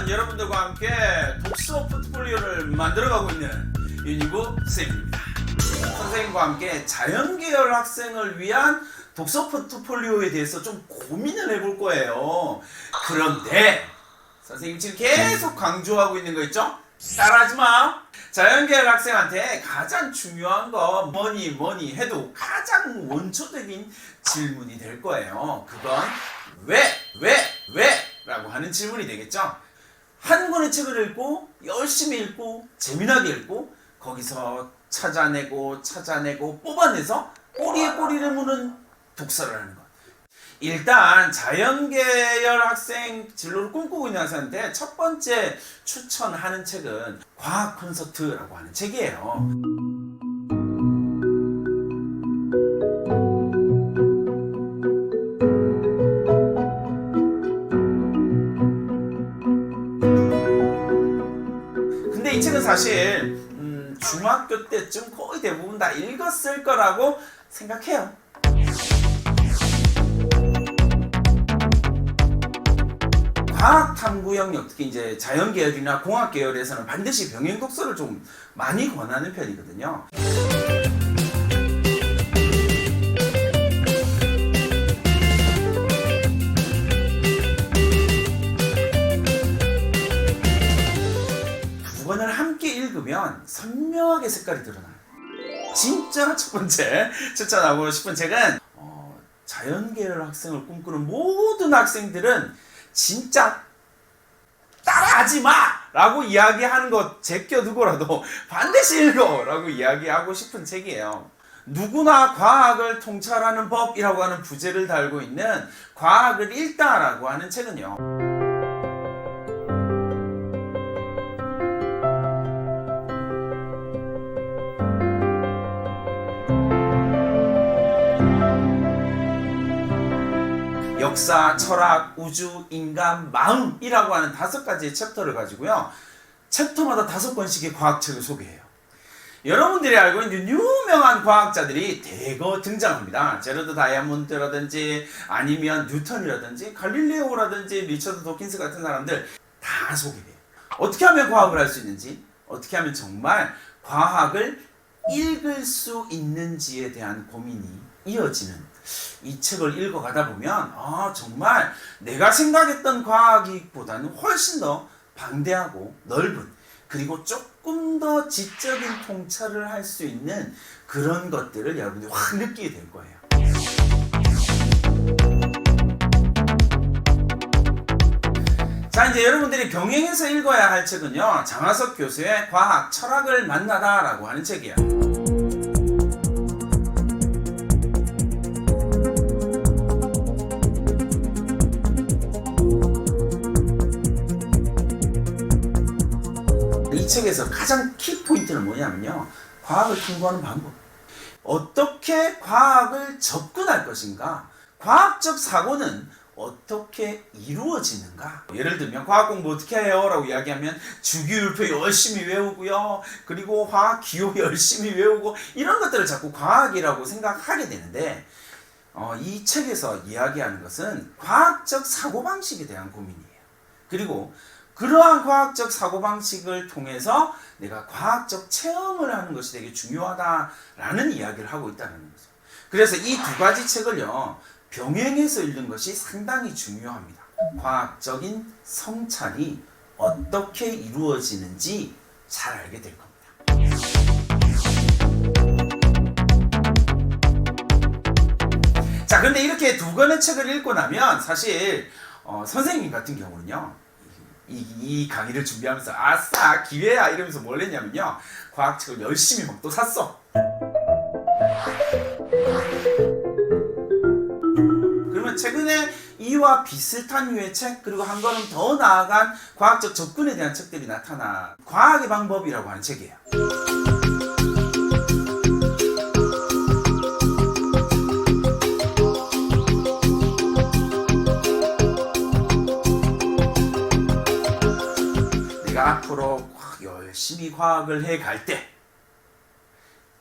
여러분들과 함께 독서 포트폴리오를 만들어가고 있는 윤희구 선생님입니다. 선생님과 함께 자연계열 학생을 위한 독서 포트폴리오에 대해서 좀 고민을 해볼 거예요. 그런데 선생님 지금 계속 강조하고 있는 거 있죠? 따라하지 마. 자연계열 학생한테 가장 중요한 거 뭐니 해도 가장 원초적인 질문이 될 거예요. 그건 왜 라고 하는 질문이 되겠죠. 한 권의 책을 읽고 열심히 읽고 재미나게 읽고 거기서 찾아내고 뽑아내서 꼬리에 꼬리를 무는 독서를 하는 것. 일단 자연계열 학생 진로를 꿈꾸고 있는 학생한테 첫 번째 추천하는 책은 과학 콘서트라고 하는 책이에요. 근데 이 책은 사실 중학교 때쯤 거의 대부분 다 읽었을 거라고 생각해요. 과학 탐구 영역, 특히 이제 자연 계열이나 공학 계열에서는 반드시 병행 독서를 좀 많이 권하는 편이거든요. 두 권을 함께 읽으면 선명하게 색깔이 드러나요. 진짜 첫 번째 추천하고 싶은 책은 자연 계열 학생을 꿈꾸는 모든 학생들은 진짜 따라하지 마! 라고 이야기하는 것 제껴두고라도 반드시 읽어! 라고 이야기하고 싶은 책이에요. 누구나 과학을 통찰하는 법이라고 하는 부제를 달고 있는 과학을 읽다 라고 하는 책은요, 역사, 철학, 우주, 인간, 마음이라고 하는 5가지의 챕터를 가지고요, 챕터마다 5권씩의 과학책을 소개해요. 여러분들이 알고 있는 유명한 과학자들이 대거 등장합니다. 제러드 다이아몬드라든지 아니면 뉴턴이라든지 갈릴레오라든지 리처드 도킨스 같은 사람들 다 소개해요. 어떻게 하면 과학을 할 수 있는지, 어떻게 하면 정말 과학을 읽을 수 있는지에 대한 고민이 이어지는 이 책을 읽어가다 보면 정말 내가 생각했던 과학보다는 훨씬 더 방대하고 넓은, 그리고 조금 더 지적인 통찰을 할 수 있는 그런 것들을 여러분들이 확 느끼게 될 거예요. 자, 이제 여러분들이 병행해서 읽어야 할 책은요, 장하석 교수의 과학, 철학을 만나다 라고 하는 책이에요. 이 책에서 가장 키포인트는 뭐냐면요, 과학을 통과하는 방법, 어떻게 과학을 접근할 것인가, 과학적 사고는 어떻게 이루어지는가. 예를 들면 과학 공부 어떻게 해요? 라고 이야기하면 주기율표 열심히 외우고요, 그리고 화학 기호 열심히 외우고, 이런 것들을 자꾸 과학이라고 생각하게 되는데, 이 책에서 이야기하는 것은 과학적 사고방식에 대한 고민이에요. 그리고 그러한 과학적 사고방식을 통해서 내가 과학적 체험을 하는 것이 되게 중요하다라는 이야기를 하고 있다는 거죠. 그래서 이 2가지 책을요, 병행해서 읽는 것이 상당히 중요합니다. 과학적인 성찰이 어떻게 이루어지는지 잘 알게 될 겁니다. 자, 근데 이렇게 2권의 책을 읽고 나면 사실 선생님 같은 경우는요, 이 강의를 준비하면서 아싸 기회야 이러면서 뭘 했냐면요, 과학책을 열심히 막 또 샀어. 그러면 최근에 이와 비슷한 류의 책, 그리고 한 걸음 더 나아간 과학적 접근에 대한 책들이 나타나 과학의 방법이라고 하는 책이에요. 앞으로 열심히 과학을 해갈 때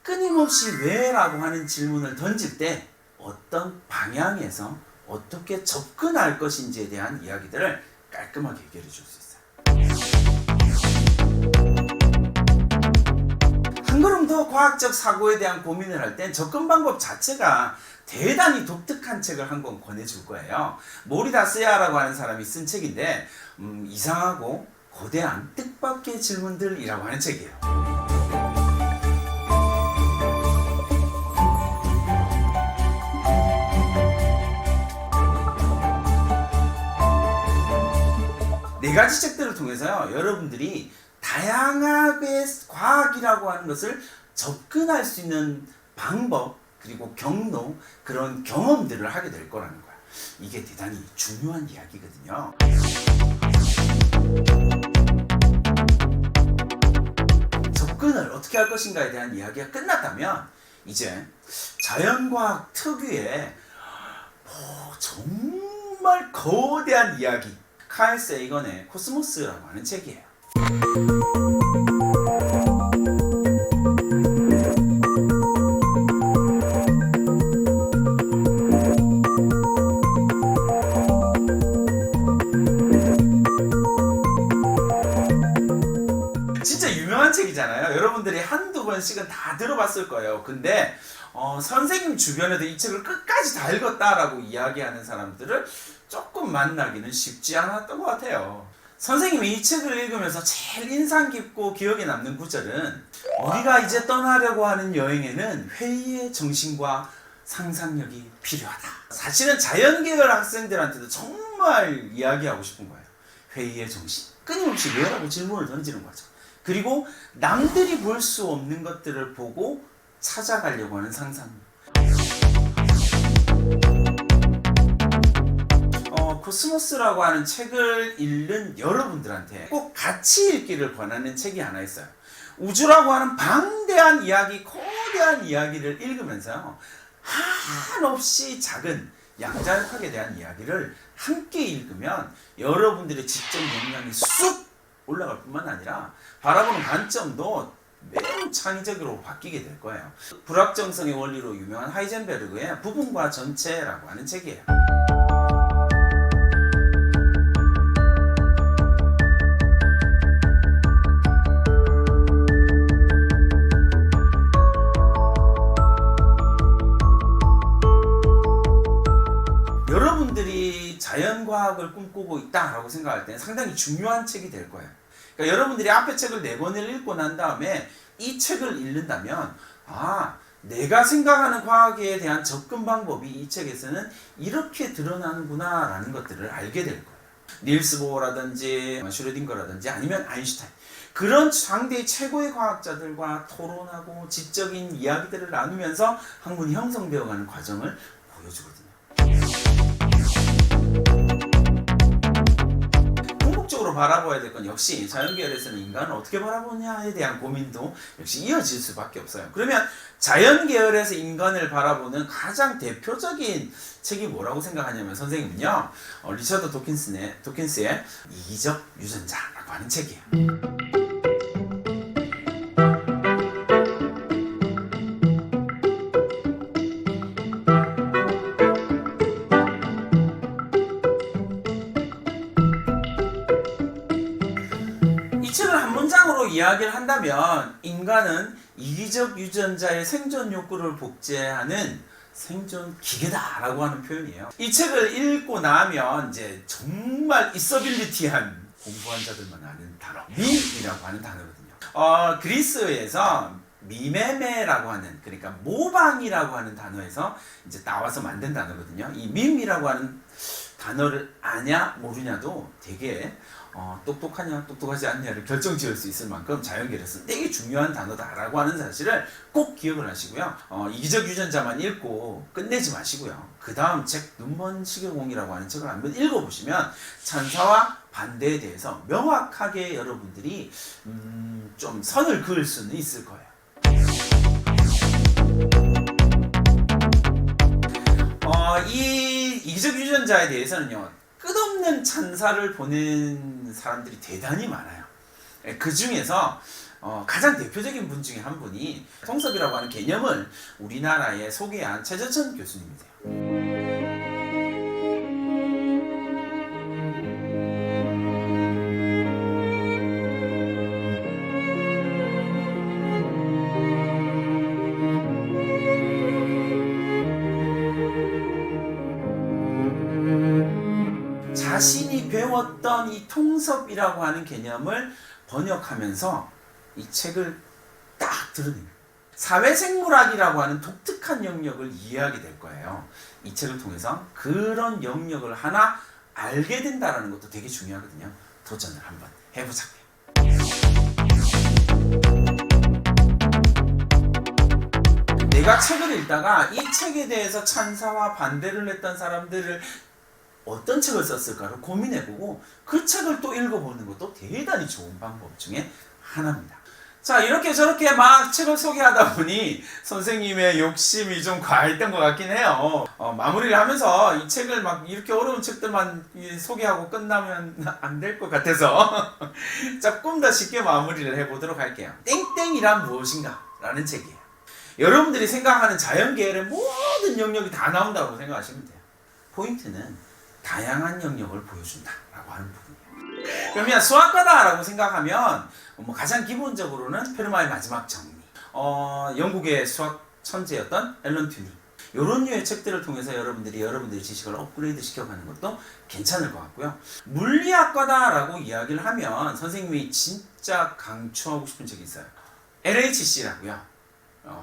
끊임없이 왜? 라고 하는 질문을 던질 때 어떤 방향에서 어떻게 접근할 것인지에 대한 이야기들을 깔끔하게 해결해 줄 수 있어요. 한 걸음 더 과학적 사고에 대한 고민을 할 땐 접근 방법 자체가 대단히 독특한 책을 한 권 권해줄 거예요. 모리다스야라고 하는 사람이 쓴 책인데 이상하고 거대한 뜻밖의 질문들이라고 하는 책이에요. 네 가지 책들을 통해서요, 여러분들이 다양하게 과학이라고 하는 것을 접근할 수 있는 방법, 그리고 경로, 그런 경험들을 하게 될 거라는 거야. 이게 대단히 중요한 이야기거든요. 접근을 어떻게 할 것인가에 대한 이야기가 끝났다면 이제 자연과학 특유의 정말 거대한 이야기, 칼 세이건의 코스모스라고 하는 책이에요. 진짜 유명한 책이잖아요. 여러분들이 한두 번씩은 다 들어봤을 거예요. 근데 선생님 주변에도 이 책을 끝까지 다 읽었다라고 이야기하는 사람들을 조금 만나기는 쉽지 않았던 것 같아요. 선생님이 이 책을 읽으면서 제일 인상 깊고 기억에 남는 구절은 우리가 이제 떠나려고 하는 여행에는 회의의 정신과 상상력이 필요하다. 사실은 자연계열 학생들한테도 정말 이야기하고 싶은 거예요. 회의의 정신. 끊임없이 왜라고 질문을 던지는 거죠. 그리고 남들이 볼 수 없는 것들을 보고 찾아가려고 하는 상상력. 코스모스라고 하는 책을 읽는 여러분들한테 꼭 같이 읽기를 권하는 책이 하나 있어요. 우주라고 하는 방대한 이야기, 거대한 이야기를 읽으면서 한없이 작은 양자역학에 대한 이야기를 함께 읽으면 여러분들의 지적 역량이 쑥 올라갈 뿐만 아니라 바라보는 관점도 매우 창의적으로 바뀌게 될 거예요. 불확정성의 원리로 유명한 하이젠베르그의 부분과 전체라고 하는 책이에요. 여러분들이 자연과학을 꿈꾸고 있다라고 생각할 때는 상당히 중요한 책이 될 거예요. 그러니까 여러분들이 앞에 책을 4권을 읽고 난 다음에 이 책을 읽는다면 내가 생각하는 과학에 대한 접근 방법이 이 책에서는 이렇게 드러나는구나 라는 것들을 알게 될 거예요. 닐스 보어라든지 슈레딩거라든지 아니면 아인슈타인, 그런 상대의 최고의 과학자들과 토론하고 지적인 이야기들을 나누면서 학문이 형성되어가는 과정을 보여주거든요. 궁극적으로 바라봐야 될 건 역시 자연계열에서는 인간을 어떻게 바라보냐에 대한 고민도 역시 이어질 수밖에 없어요. 그러면 자연계열에서 인간을 바라보는 가장 대표적인 책이 뭐라고 생각하냐면 선생님은요, 리처드 도킨스의 이기적 유전자라고 하는 책이에요. 이 책을 한 문장으로 이야기를 한다면 인간은 이기적 유전자의 생존 욕구를 복제하는 생존 기계다라고 하는 표현이에요. 이 책을 읽고 나면 이제 정말 있어빌리티한 공부한 자들만 아는 단어, 밈이라고 하는 단어거든요. 그리스에서 미메메라고 하는, 그러니까 모방이라고 하는 단어에서 이제 나와서 만든 단어거든요. 이 밈이라고 하는 단어를 아냐 모르냐도 되게 똑똑하냐 똑똑하지 않냐를 결정지을 수 있을 만큼 자연계열에서는 되게 중요한 단어다라고 하는 사실을 꼭 기억을 하시고요. 이기적 유전자만 읽고 끝내지 마시고요. 그 다음 책 눈먼 시계공이라고 하는 책을 한번 읽어보시면 찬사와 반대에 대해서 명확하게 여러분들이 좀 선을 그을 수는 있을 거예요. 이 이기적 유전자에 대해서는요, 끝없는 찬사를 보낸 사람들이 대단히 많아요. 그 중에서 가장 대표적인 분 중에 한 분이 통섭이라고 하는 개념을 우리나라에 소개한 최저천 교수님이세요. 여러분이 배웠던 이 통섭이라고 하는 개념을 번역하면서 이 책을 딱 드러냅니다. 사회생물학이라고 하는 독특한 영역을 이해하게 될 거예요. 이 책을 통해서 그런 영역을 하나 알게 된다는 것도 되게 중요하거든요. 도전을 한번 해보자고요. 내가 책을 읽다가 이 책에 대해서 찬사와 반대를 했던 사람들을 어떤 책을 썼을까를 고민해보고 그 책을 또 읽어보는 것도 대단히 좋은 방법 중에 하나입니다. 자, 이렇게 저렇게 막 책을 소개하다 보니 선생님의 욕심이 좀 과했던 것 같긴 해요. 마무리를 하면서 이 책을 막 이렇게 어려운 책들만 소개하고 끝나면 안 될 것 같아서 조금 더 쉽게 마무리를 해보도록 할게요. 땡땡이란 무엇인가? 라는 책이에요. 여러분들이 생각하는 자연계열의 모든 영역이 다 나온다고 생각하시면 돼요. 포인트는 다양한 영역을 보여준다라고 하는 부분이에요. 그러면 수학과다라고 생각하면 가장 기본적으로는 페르마의 마지막 정리, 영국의 수학 천재였던 앨런 튜링, 이런 류의 책들을 통해서 여러분들의 지식을 업그레이드 시켜가는 것도 괜찮을 것 같고요. 물리학과다라고 이야기를 하면 선생님이 진짜 강추하고 싶은 책이 있어요. LHC라고요.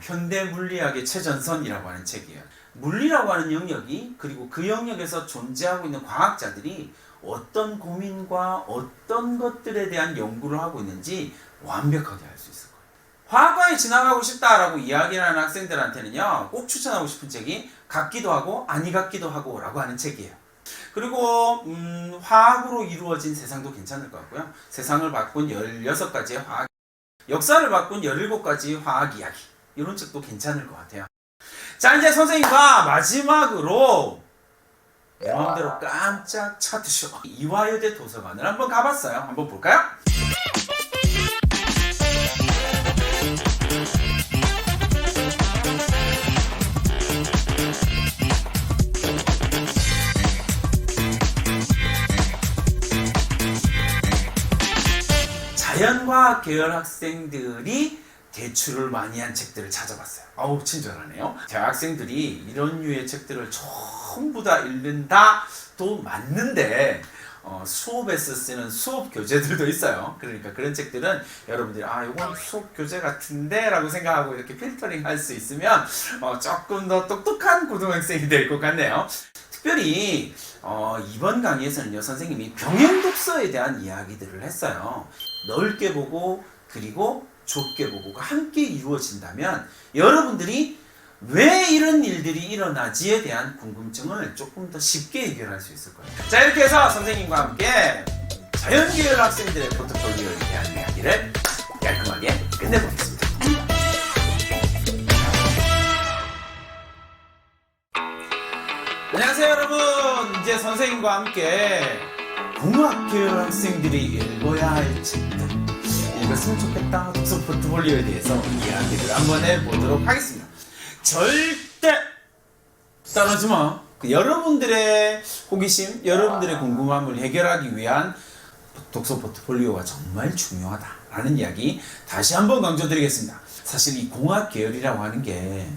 현대 물리학의 최전선이라고 하는 책이에요. 물리라고 하는 영역이, 그리고 그 영역에서 존재하고 있는 과학자들이 어떤 고민과 어떤 것들에 대한 연구를 하고 있는지 완벽하게 알 수 있을 거예요. 화학과에 진학하고 싶다라고 이야기를 하는 학생들한테는요, 꼭 추천하고 싶은 책이 같기도 하고 아니 같기도 하고 라고 하는 책이에요. 그리고 화학으로 이루어진 세상도 괜찮을 것 같고요. 세상을 바꾼 16가지의 화학, 역사를 바꾼 17가지 화학 이야기, 이런 책도 괜찮을 것 같아요. 자, 이제 선생님과 마지막으로 내 마음대로 깜짝 차트쇼 이화여대 도서관을 한번 가봤어요. 한번 볼까요? 자연과학 계열 학생들이 대출을 많이 한 책들을 찾아봤어요. 어우, 친절하네요. 대학생들이 이런 류의 책들을 전부 다 읽는다도 맞는데 수업에서 쓰는 수업 교재들도 있어요. 그러니까 그런 책들은 여러분들이 이건 수업 교재 같은데 라고 생각하고 이렇게 필터링 할 수 있으면 조금 더 똑똑한 고등학생이 될 것 같네요. 특별히 이번 강의에서는요, 선생님이 병행 독서에 대한 이야기들을 했어요. 넓게 보고 그리고 좁게 보고가 함께 이루어진다면 여러분들이 왜 이런 일들이 일어나지에 대한 궁금증을 조금 더 쉽게 해결할 수 있을 거예요. 자, 이렇게 해서 선생님과 함께 자연계열 학생들의 포트폴리오에 대한 이야기를 깔끔하게 끝내보겠습니다. 안녕하세요, 여러분. 이제 선생님과 함께 공학계열 학생들이 읽어야 할 책들, 읽었으면 좋겠다 독서 포트폴리오에 대해서 이야기를 한번 해보도록 하겠습니다. 절대 따르지 마. 여러분들의 호기심, 여러분들의 궁금함을 해결하기 위한 독서 포트폴리오가 정말 중요하다라는 이야기 다시 한번 강조드리겠습니다. 사실 이 공학 계열이라고 하는 게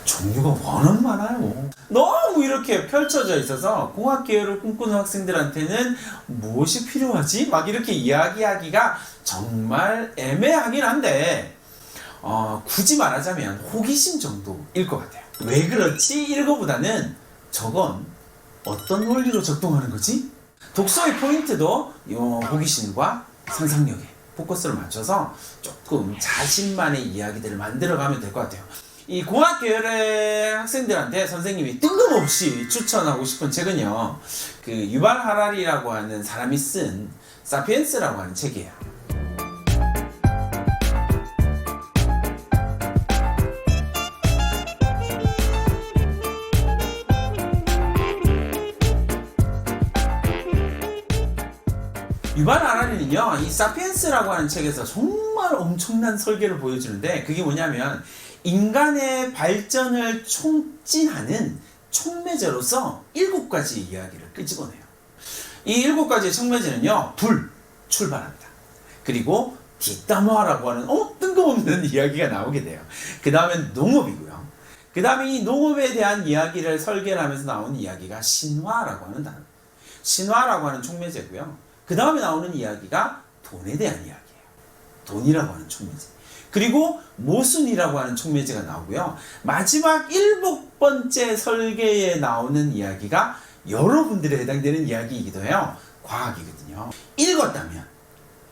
종류가 워낙 많아요. 너무 이렇게 펼쳐져 있어서 공학 계열을 꿈꾸는 학생들한테는 무엇이 필요하지? 막 이렇게 이야기하기가 정말 애매하긴 한데 굳이 말하자면 호기심 정도일 것 같아요. 왜 그렇지? 이거보다는 저건 어떤 원리로 작동하는 거지? 독서의 포인트도 호기심과 상상력에 포커스를 맞춰서 조금 자신만의 이야기들을 만들어가면 될 것 같아요. 이 공학 계열의 학생들한테 선생님이 뜬금없이 추천하고 싶은 책은요, 그 유발 하라리라고 하는 사람이 쓴 사피엔스라고 하는 책이에요. 유발 하라리는요, 이 사피엔스라고 하는 책에서 정말 엄청난 설계를 보여주는데, 그게 뭐냐면 인간의 발전을 촉진하는 촉매제로서 7가지 이야기를 끄집어내요. 이 7가지의 촉매제는요, 불, 출발합니다. 그리고 뒷담화라고 하는 뜬금없는 이야기가 나오게 돼요. 그 다음엔 농업이고요. 그 다음에 이 농업에 대한 이야기를 설계를 하면서 나오는 이야기가 신화라고 하는 단어. 신화라고 하는 촉매제고요. 그 다음에 나오는 이야기가 돈에 대한 이야기예요. 돈이라고 하는 촉매제. 그리고 모순이라고 하는 촉매제가 나오고요. 마지막 7번째 설계에 나오는 이야기가 여러분들에 해당되는 이야기이기도 해요. 과학이거든요. 읽었다면,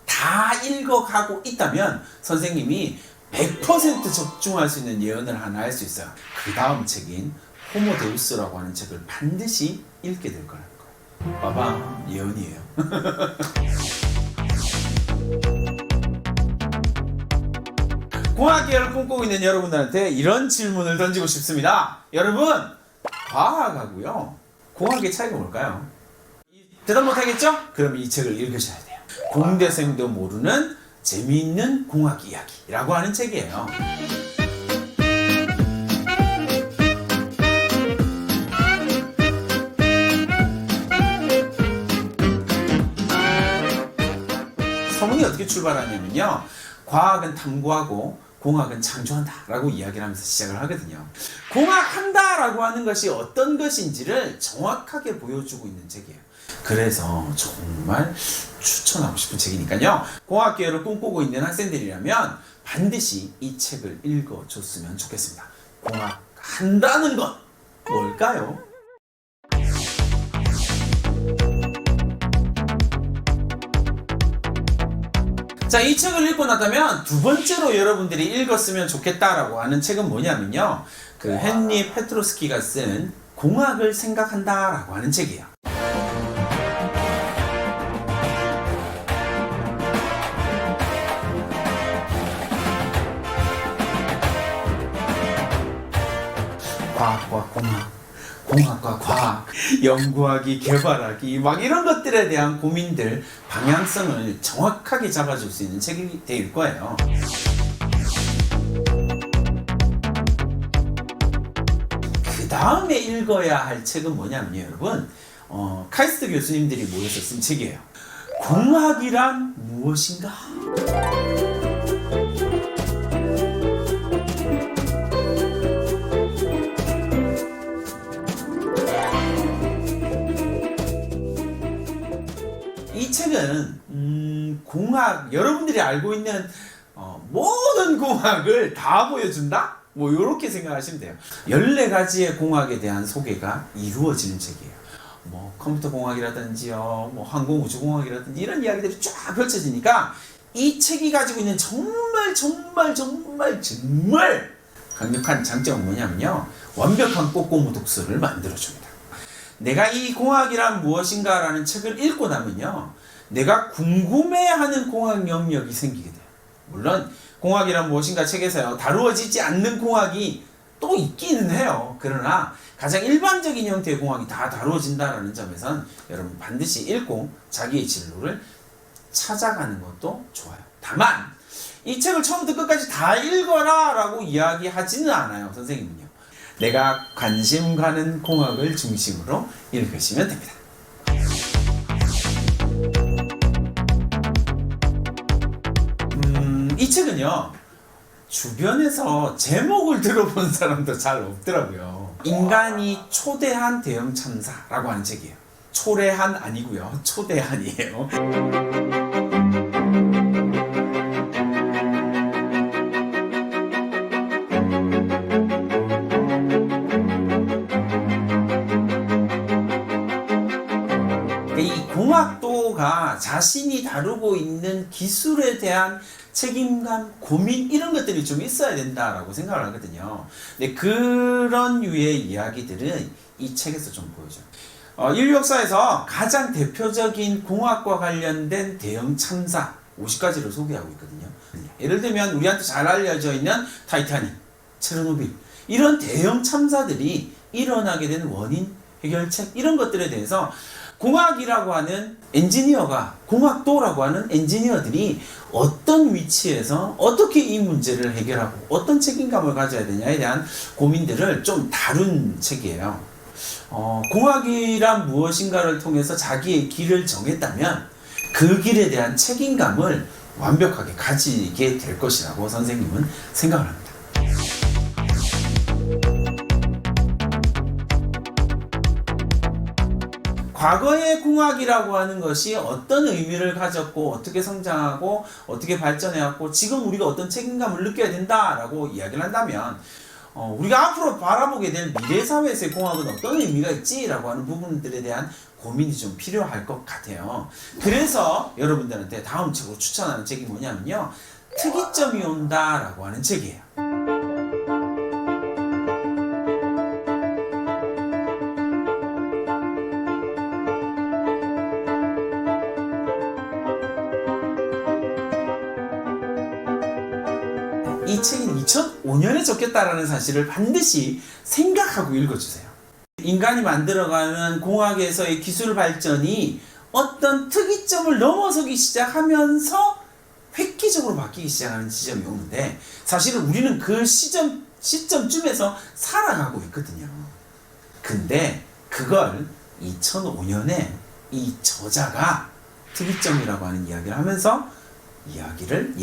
다 읽어가고 있다면 선생님이 100% 적중할 수 있는 예언을 하나 할 수 있어요. 그 다음 책인 호모 데우스라고 하는 책을 반드시 읽게 될 거라는 거예요. 빠밤, 예언이에요. 공학계열을 꿈꾸고 있는 여러분들한테 이런 질문을 던지고 싶습니다. 여러분, 과학하고요 공학의 차이가 뭘까요? 대답 못하겠죠? 그럼 이 책을 읽으셔야 돼요. 공대생도 모르는 재미있는 공학 이야기라고 하는 책이에요. 서문이 어떻게 출발하냐면요, 과학은 탐구하고 공학은 창조한다 라고 이야기를 하면서 시작을 하거든요. 공학한다 라고 하는 것이 어떤 것인지를 정확하게 보여주고 있는 책이에요. 그래서 정말 추천하고 싶은 책이니까요, 공학계열을 꿈꾸고 있는 학생들이라면 반드시 이 책을 읽어줬으면 좋겠습니다. 공학한다는 건 뭘까요? 자, 이 책을 읽고 나다면 두 번째로 여러분들이 읽었으면 좋겠다라고 하는 책은 뭐냐면요, 그 헨리 페트로스키가 쓴 공학을 생각한다라고 하는 책이에요. 과학과 공학, 공학과 과학, 연구하기, 개발하기, 막 이런 것들에 대한 고민들, 방향성을 정확하게 잡아줄 수 있는 책이 될 거예요. 그 다음에 읽어야 할 책은 뭐냐면요, 여러분, 카이스트 교수님들이 모여서 쓴 책이에요. 공학이란 무엇인가? 이 책은 공학, 여러분들이 알고 있는 모든 공학을 다 보여준다? 뭐 이렇게 생각하시면 돼요. 14가지의 공학에 대한 소개가 이루어지는 책이에요. 뭐 컴퓨터 공학이라든지요, 뭐 항공우주공학이라든지 이런 이야기들이 쫙 펼쳐지니까 이 책이 가지고 있는 정말 강력한 장점은 뭐냐면요, 완벽한 꼬꼬무 독서를 만들어줍니다. 내가 이 공학이란 무엇인가 라는 책을 읽고 나면요, 내가 궁금해하는 공학 영역이 생기게 돼요. 물론 공학이란 무엇인가 책에서요, 다루어지지 않는 공학이 또 있기는 해요. 그러나 가장 일반적인 형태의 공학이 다 다루어진다는 점에선 여러분 반드시 읽고 자기의 진로를 찾아가는 것도 좋아요. 다만 이 책을 처음부터 끝까지 다 읽어라 라고 이야기하지는 않아요, 선생님은요. 내가 관심 가는 공학을 중심으로 읽으시면 됩니다. 이 책은요, 주변에서 제목을 들어본 사람도 잘 없더라고요. 인간이 초대한 대형 참사라고 하는 책이에요. 초래한 아니고요, 초대한이에요. 이 공학도가 자신이 다루고 있는 기술에 대한 책임감, 고민 이런 것들이 좀 있어야 된다라고 생각을 하거든요. 근데 그런 류의 이야기들은 이 책에서 좀 보여줘요. 인류 역사에서 가장 대표적인 공학과 관련된 대형 참사 50가지를 소개하고 있거든요. 예를 들면 우리한테 잘 알려져 있는 타이타닉, 체르노빌 이런 대형 참사들이 일어나게 된 원인, 해결책 이런 것들에 대해서 공학이라고 하는 엔지니어가, 공학도라고 하는 엔지니어들이 어떤 위치에서 어떻게 이 문제를 해결하고 어떤 책임감을 가져야 되냐에 대한 고민들을 좀 다룬 책이에요. 공학이란 무엇인가를 통해서 자기의 길을 정했다면 그 길에 대한 책임감을 완벽하게 가지게 될 것이라고 선생님은 생각을 합니다. 과거의 공학이라고 하는 것이 어떤 의미를 가졌고 어떻게 성장하고 어떻게 발전해왔고 지금 우리가 어떤 책임감을 느껴야 된다라고 이야기를 한다면 우리가 앞으로 바라보게 될 미래사회에서의 공학은 어떤 의미가 있지라고 하는 부분들에 대한 고민이 좀 필요할 것 같아요. 그래서 여러분들한테 다음 책으로 추천하는 책이 뭐냐면요, 특이점이 온다라고 하는 책이에요. 이 책이 2005년에 적혔다라는 사실을 반드시 생각하고 읽어주세요. 인간이 만들어가는 공학에서의 기술 발전이 어떤 특이점을 넘어서기 시작하면서 획기적으로 바뀌기 시작하는 지점이 오는데, 사실은 우리는 그 시점쯤에서 살아가고 있거든요. 근데 그걸 2005년에 이 저자가 특이점이라고 하는 이야기를 하면서 이야기를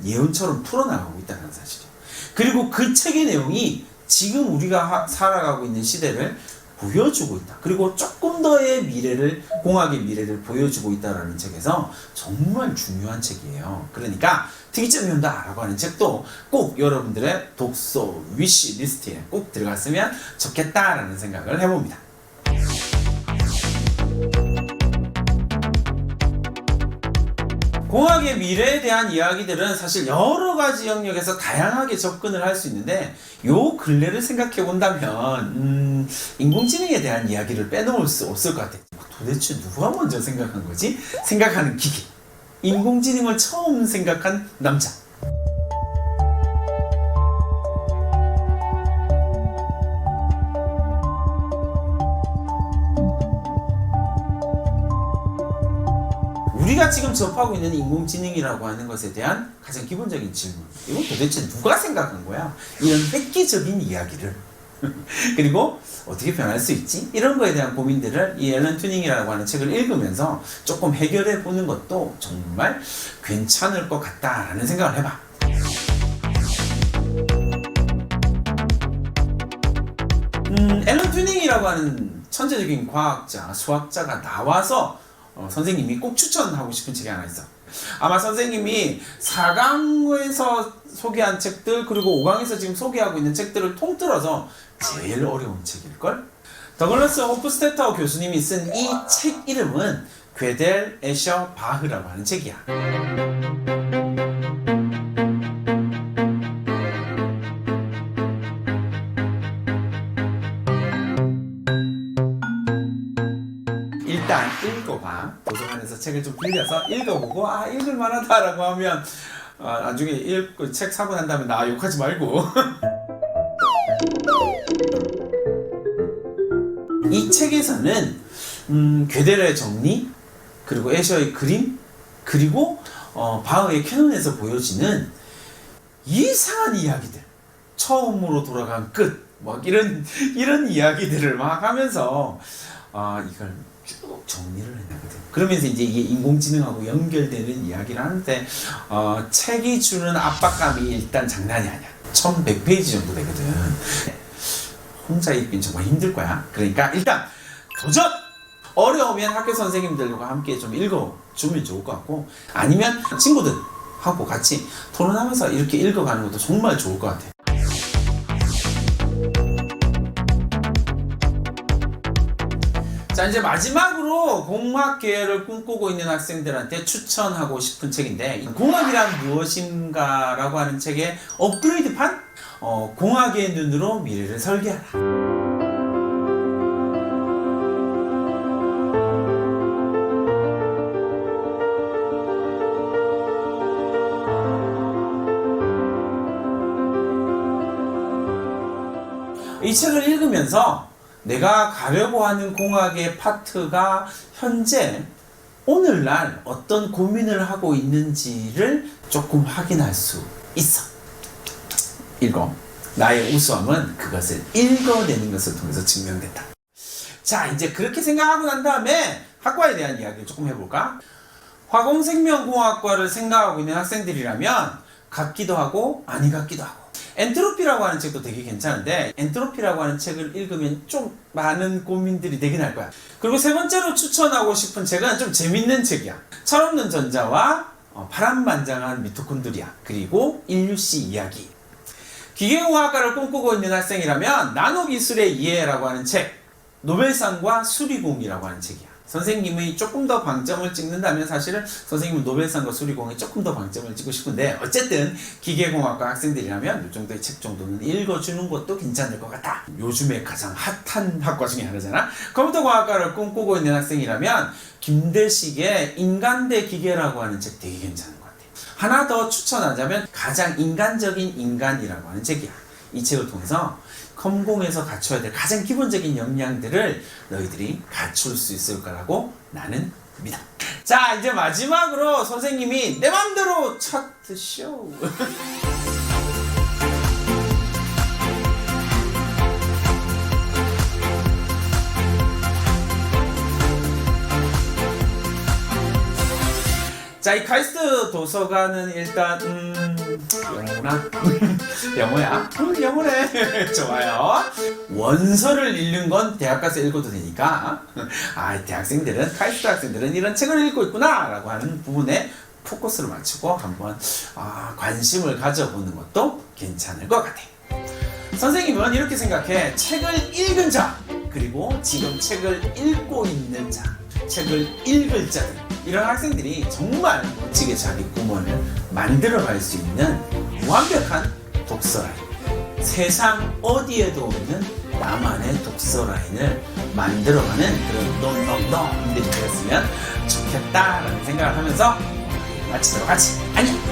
예언처럼 풀어나가고 있다는 사실이에요. 그리고 그 책의 내용이 지금 우리가 살아가고 있는 시대를 보여주고 있다. 그리고 조금 더의 미래를, 공학의 미래를 보여주고 있다라는 책에서 정말 중요한 책이에요. 그러니까 특이점이 온다라고 하는 책도 꼭 여러분들의 독서 위시 리스트에 꼭 들어갔으면 좋겠다라는 생각을 해봅니다. 공학의 미래에 대한 이야기들은 사실 여러 가지 영역에서 다양하게 접근을 할 수 있는데, 요 근래를 생각해 본다면 인공지능에 대한 이야기를 빼놓을 수 없을 것 같아요. 도대체 누가 먼저 생각한 거지? 생각하는 기계. 인공지능을 처음 생각한 남자. 우리가 지금 접하고 있는 인공지능이라고 하는 것에 대한 가장 기본적인 질문, 이건 도대체 누가 생각한 거야? 이런 획기적인 이야기를 그리고 어떻게 변할 수 있지? 이런 거에 대한 고민들을 이 앨런 튜닝이라고 하는 책을 읽으면서 조금 해결해 보는 것도 정말 괜찮을 것 같다라는 생각을 해봐. 앨런 튜닝이라고 하는 천재적인 과학자, 수학자가 나와서 선생님이 꼭 추천하고 싶은 책이 하나 있어. 아마 선생님이 4강에서 소개한 책들, 그리고 5강에서 지금 소개하고 있는 책들을 통틀어서 제일 어려운 책일걸? 더글라스 호프스테터 교수님이 쓴 이 책 이름은 괴델 에셔 바흐라고 하는 책이야. 일단 읽어봐. 도서관에서 책을 좀 빌려서 읽어보고 읽을 만하다라고 하면 나중에 책 사고 난 다음에 나 욕하지 말고 이 책에서는 괴델의 정리, 그리고 에셔의 그림, 그리고 바흐의 캐논에서 보여지는 이상한 이야기들, 처음으로 돌아간 끝, 막 이런 이야기들을 막 하면서 이걸 쭉 정리를 해나거든. 그러면서 이제 이게 인공지능하고 연결되는 이야기를 하는데 책이 주는 압박감이 일단 장난이 아니야. 1100페이지 정도 되거든. 혼자 읽긴 정말 힘들 거야. 그러니까 일단 도전! 어려우면 학교 선생님들과 함께 좀 읽어주면 좋을 것 같고, 아니면 친구들하고 같이 토론하면서 이렇게 읽어가는 것도 정말 좋을 것 같아. 자, 이제 마지막으로 공학 계열을 꿈꾸고 있는 학생들한테 추천하고 싶은 책인데, 공학이란 무엇인가 라고 하는 책의 업그레이드판? 공학의 눈으로 미래를 설계하라. 이 책을 읽으면서 내가 가려고 하는 공학의 파트가 현재 오늘날 어떤 고민을 하고 있는지를 조금 확인할 수 있어. 읽어. 나의 우수함은 그것을 읽어내는 것을 통해서 증명됐다. 자, 이제 그렇게 생각하고 난 다음에 학과에 대한 이야기를 조금 해볼까? 화공생명공학과를 생각하고 있는 학생들이라면 같기도 하고 아니 같기도 하고, 엔트로피라고 하는 책도 되게 괜찮은데 엔트로피라고 하는 책을 읽으면 좀 많은 고민들이 되긴 할 거야. 그리고 세 번째로 추천하고 싶은 책은 좀 재밌는 책이야. 철없는 전자와 파란만장한 미토콘드리아 그리고 인류씨 이야기. 기계공학과를 꿈꾸고 있는 학생이라면 나노기술의 이해라고 하는 책, 노벨상과 수리공이라고 하는 책이야. 선생님이 조금 더 방점을 찍는다면 사실은 선생님은 노벨상과 수리공에 조금 더 방점을 찍고 싶은데 어쨌든 기계공학과 학생들이라면 이 정도의 책 정도는 읽어주는 것도 괜찮을 것 같다. 요즘에 가장 핫한 학과 중에 하나잖아. 컴퓨터공학과를 꿈꾸고 있는 학생이라면 김대식의 인간 대 기계라고 하는 책 되게 괜찮은 것 같아. 하나 더 추천하자면 가장 인간적인 인간이라고 하는 책이야. 이 책을 통해서 컴공에서 갖춰야 될 가장 기본적인 역량들을 너희들이 갖출 수 있을 거라고 나는 믿어. 자, 이제 마지막으로 선생님이 내 맘대로 차트 쇼. 자, 이 카이스트 도서관은 일단 영어나? 영어야? 영어래. 좋아요. 원서를 읽는 건 대학 가서 읽어도 되니까 대학생들은 카이스트 학생들은 이런 책을 읽고 있구나 라고 하는 부분에 포커스를 맞추고 한번 관심을 가져보는 것도 괜찮을 것 같아. 선생님은 이렇게 생각해. 책을 읽은 자 그리고 지금 책을 읽고 있는 자, 책을 읽을 자들, 이런 학생들이 정말 멋지게 자기 꿈을 만들어갈 수 있는 완벽한 독서라인, 세상 어디에도 없는 나만의 독서라인을 만들어가는 그런 놈놈놈들이 되었으면 좋겠다라는 생각을 하면서 마치도록 하지. 안녕.